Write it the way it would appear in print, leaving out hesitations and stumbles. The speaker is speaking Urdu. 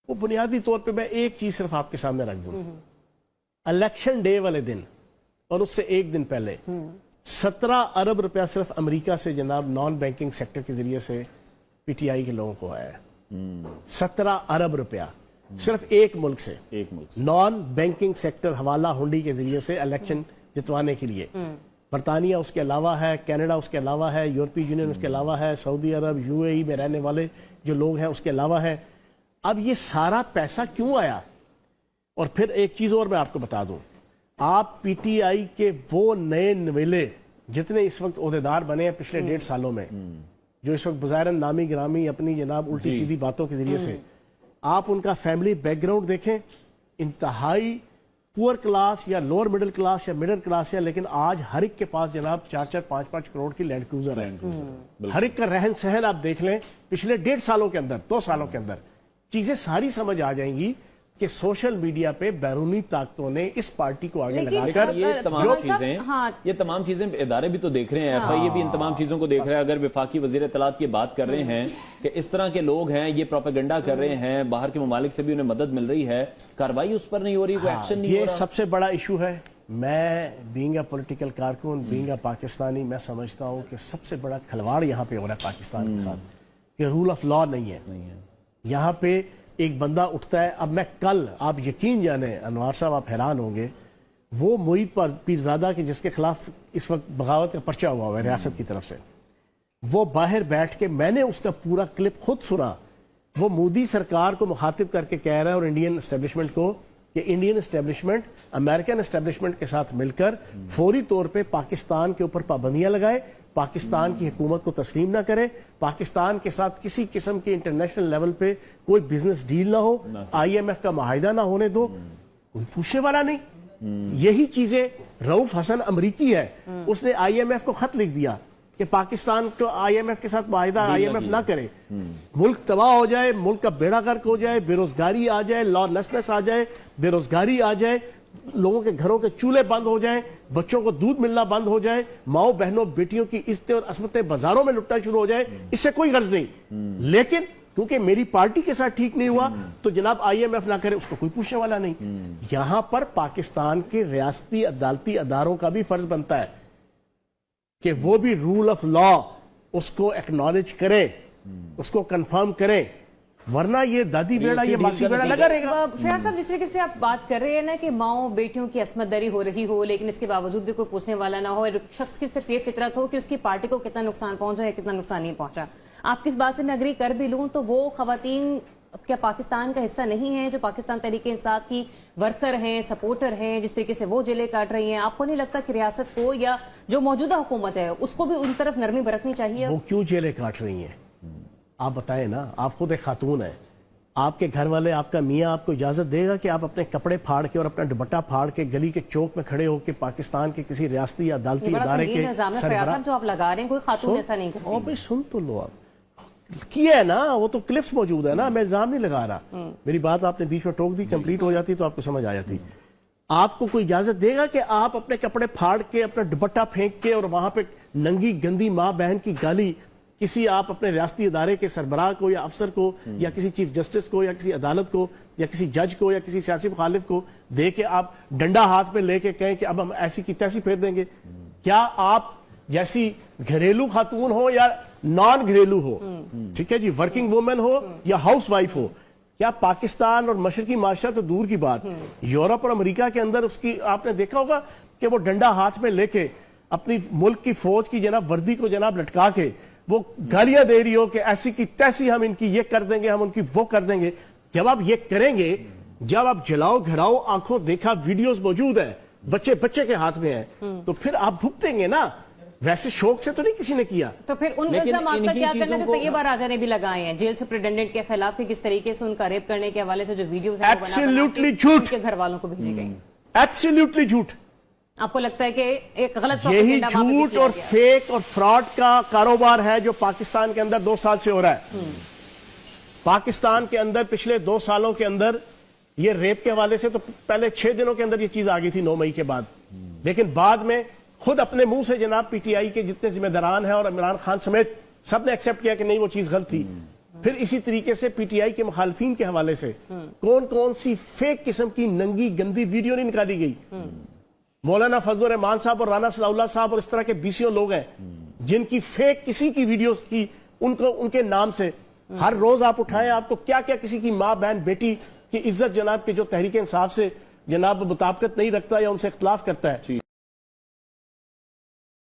وہ بنیادی طور پہ میں ایک چیز صرف آپ کے سامنے رکھ دوں، الیکشن ڈے والے دن اور اس سے ایک دن پہلے 17 ارب روپیہ صرف امریکہ سے جناب نان بینکنگ سیکٹر کے ذریعے سے پی ٹی آئی کے لوگوں کو آیا ہے۔ 17 ارب روپیہ صرف ایک ملک سے، نان بینکنگ سیکٹر حوالہ ہنڈی کے ذریعے سے الیکشن جتوانے کے لیے۔ برطانیہ اس کے علاوہ ہے، کینیڈا اس کے علاوہ ہے، یورپی یونین اس کے علاوہ ہے، سعودی عرب، یو اے ای میں رہنے والے جو لوگ ہیں اس کے علاوہ ہے۔ اب یہ سارا پیسہ کیوں آیا؟ اور پھر ایک چیز اور میں آپ کو بتا دوں، آپ پی ٹی آئی کے وہ نئے نویلے جتنے اس وقت عہدیدار بنے ہیں پچھلے 1.5 سالوں میں، جو اس وقت بظاہراً نامی گرامی اپنی جناب الٹی سیدھی باتوں کے ذریعے سے، آپ ان کا فیملی بیک گراؤنڈ دیکھیں، انتہائی پور کلاس یا لوور مڈل کلاس یا مڈل کلاس ہے، لیکن آج ہر ایک کے پاس جناب 4-4 5-5 کروڑ کی لینڈ کروزر ہے۔ ہر ایک کا رہن سہن آپ دیکھ لیں پچھلے 1.5 سالوں کے اندر، 2 سالوں کے اندر چیزیں ساری سمجھ آ جائیں گی کہ سوشل میڈیا پہ بیرونی طاقتوں نے اس پارٹی کو آگے لگا کر یہ تمام چیزیں ادارے بھی تو دیکھ رہے ہیں، ایف آئی اے بھی ان تمام چیزوں کو دیکھ رہے ہیں۔ اگر وفاقی وزیر اطلاعات کی بات کر رہے ہیں کہ اس طرح کے لوگ ہیں، یہ پروپیگنڈا کر رہے ہیں، باہر کے ممالک سے بھی انہیں مدد مل رہی ہے، کارروائی اس پر نہیں ہو رہی، کوئی ایکشن نہیں ہو رہا۔ یہ سب سے بڑا ایشو ہے۔ میں بینگ اے پولیٹیکل کارکن، بینگ اے پاکستانی، میں سمجھتا ہوں کہ سب سے بڑا کھلواڑ یہاں پہ ہو رہا ہے پاکستان کے ساتھ، کہ رول آف لا نہیں ہے۔ یہاں پہ ایک بندہ اٹھتا ہے، اب میں کل، آپ یقین جانیں انوار صاحب آپ حیران ہوں گے، وہ معید پیرزادہ کے جس کے خلاف اس وقت بغاوت کا پرچہ ہوا ہے ریاست کی طرف سے، وہ باہر بیٹھ کے، میں نے اس کا پورا کلپ خود سنا، وہ مودی سرکار کو مخاطب کر کے کہہ رہا ہے اور انڈین اسٹیبلشمنٹ کو کہ انڈین اسٹیبلشمنٹ امریکن اسٹیبلشمنٹ کے ساتھ مل کر فوری طور پہ پاکستان کے اوپر پابندیاں لگائے، پاکستان کی حکومت کو تسلیم نہ کرے، پاکستان کے ساتھ کسی قسم کے انٹرنیشنل لیول پہ کوئی بزنس ڈیل نہ ہو، آئی ایم ایف کا معاہدہ نہ ہونے دو، کوئی پوچھنے والا نہیں۔ یہی چیزیں رؤف حسن امریکی ہے، اس نے آئی ایم ایف کو خط لکھ دیا کہ پاکستان کو آئی ایم ایف کے ساتھ معاہدہ آئی ایم ایف نہ کرے، ملک تباہ ہو جائے، ملک کا بیڑا غرق ہو جائے، بے روزگاری آ جائے، لا لیسنس آ جائے، بے روزگاری آ جائے، لوگوں کے گھروں کے چولہے بند ہو جائیں، بچوں کو دودھ ملنا بند ہو جائے، ماؤں بہنوں بیٹیوں کی عزتیں اور عصمتیں بازاروں میں لٹنا شروع ہو جائے، اس سے کوئی غرض نہیں۔ لیکن کیونکہ میری پارٹی کے ساتھ ٹھیک نہیں ہوا تو جناب آئی ایم ایف نہ کرے، اس کو کوئی پوچھنے والا نہیں۔ یہاں پر پاکستان کے ریاستی عدالتی اداروں کا بھی فرض بنتا ہے کہ وہ بھی رول آف لا اس کو ایکنالج کرے، اس کو کنفرم کرے، ورنہ یہ دادی بیڑا یہ ماسی بیڑا لگا رہے گا۔ فیاض صاحب، جس طریقے سے آپ بات کر رہے ہیں نا کہ ماؤں بیٹیوں کی عصمت دری ہو رہی ہو لیکن اس کے باوجود بھی کوئی پوچھنے والا نہ ہو، شخص کی صرف یہ فطرت ہو کہ اس کی پارٹی کو کتنا نقصان پہنچا ہے کتنا نقصان نہیں پہنچا، آپ کس بات سے میں اگری کر بھی لوں تو وہ خواتین کیا پاکستان کا حصہ نہیں ہے جو پاکستان تحریک انصاف کی ورکر ہیں، سپورٹر ہیں، جس طریقے سے وہ جیلیں کاٹ رہی ہیں؟ آپ کو نہیں لگتا کہ ریاست کو یا جو موجودہ حکومت ہے اس کو بھی ان طرف نرمی برتنی چاہیے؟ وہ کیوں جیلیں کاٹ رہی ہیں آپ بتائیں نا، آپ خود ایک خاتون ہیں، آپ کے گھر والے، آپ کا میاں آپ کو اجازت دے گا کہ آپ اپنے کپڑے پھاڑ کے اور اپنا دوپٹہ پھاڑ کے گلی کے چوک میں کھڑے ہو کے پاکستان کے کسی ریاستی یا عدالتی ادارے کے سربراہ جو آپ لگا رہے ہیں کوئی خاتون ایسا نہیں کرتی؟ اور بھائی سن تو لو، آپ کیا ہے نا، وہ تو کلپس موجود ہے نا، میں الزام نہیں لگا رہا، میری بات آپ نے بیچ میں ٹوک دی، کمپلیٹ ہو جاتی تو آپ کو سمجھ آ جاتی۔ آپ کو کوئی اجازت دے گا کہ آپ اپنے کپڑے پھاڑ کے اپنا دوپٹہ پھینک کے اور وہاں پہ ننگی گندی ماں بہن کی گالی کسی آپ اپنے ریاستی ادارے کے سربراہ کو یا افسر کو یا کسی چیف جسٹس کو یا کسی عدالت کو یا کسی جج کو یا کسی سیاسی مخالف کو دے کے آپ ڈنڈا ہاتھ میں لے کے کہیں کہ اب ہم ایسی کی تیسی پھیر دیں گے؟ کیا آپ جیسی گھریلو خاتون ہو یا نان گھریلو ہو، ٹھیک ہے جی، ورکنگ وومن ہو یا ہاؤس وائف ہو، کیا پاکستان اور مشرقی معاشرہ تو دور کی بات، یورپ اور امریکہ کے اندر اس کی آپ نے دیکھا ہوگا کہ وہ ڈنڈا ہاتھ میں لے کے اپنی ملک کی فوج کی جناب وردی کو جناب لٹکا کے وہ گالیاں دے رہی ہو کہ ایسی کی تیسی ہم ان کی یہ کر دیں گے، ہم ان کی وہ کر دیں گے۔ جب آپ یہ کریں گے، جب آپ جلاؤ گھراؤ آنکھوں دیکھا ویڈیوز موجود ہیں، بچے بچے کے ہاتھ میں ہیں، تو پھر آپ بھگتیں گے نا، ویسے شوق سے تو نہیں کسی نے کیا۔ تو پھر ان الزامات کا کیا کرنا جو طیب راجہ نے بھی لگائے ہیں جیل سپرنٹینڈنٹ کے خلاف کہ کس طریقے سے ان کا ریپ کرنے کے حوالے سے جو ویڈیوز ہیں ایبسلیوٹلی جھوٹ، کے گھر والوں کو بھیجی گئی؟ ایبسلیوٹلی جھوٹ۔ آپ کو لگتا ہے کہ ایک غلط یہی جھوٹ اور فیک اور فراڈ کا کاروبار ہے جو پاکستان کے اندر 2 سال سے ہو رہا ہے۔ پاکستان کے اندر پچھلے 2 سالوں کے اندر یہ ریپ کے حوالے سے تو پہلے 6 دنوں کے اندر یہ چیز آ گئی تھی 9 مئی کے بعد، لیکن بعد میں خود اپنے منہ سے جناب پی ٹی آئی کے جتنے ذمہ داران ہیں اور عمران خان سمیت سب نے ایکسپٹ کیا کہ نہیں وہ چیز غلط تھی۔ پھر اسی طریقے سے پی ٹی آئی کے مخالفین کے حوالے سے کون کون سی فیک قسم کی ننگی گندی ویڈیو نہیں نکالی گئی. مولانا فضل الرحمان صاحب اور رانا صلاح اللہ صاحب اور اس طرح کے بیسیوں لوگ ہیں جن کی فیک کسی کی ویڈیوز تھی ان کے نام سے. ہر روز آپ اٹھائیں, آپ کو کیا کیا کسی کی ماں بہن بیٹی کی عزت جناب کے جو تحریک انصاف سے جناب مطابقت نہیں رکھتا یا ان سے اختلاف کرتا ہے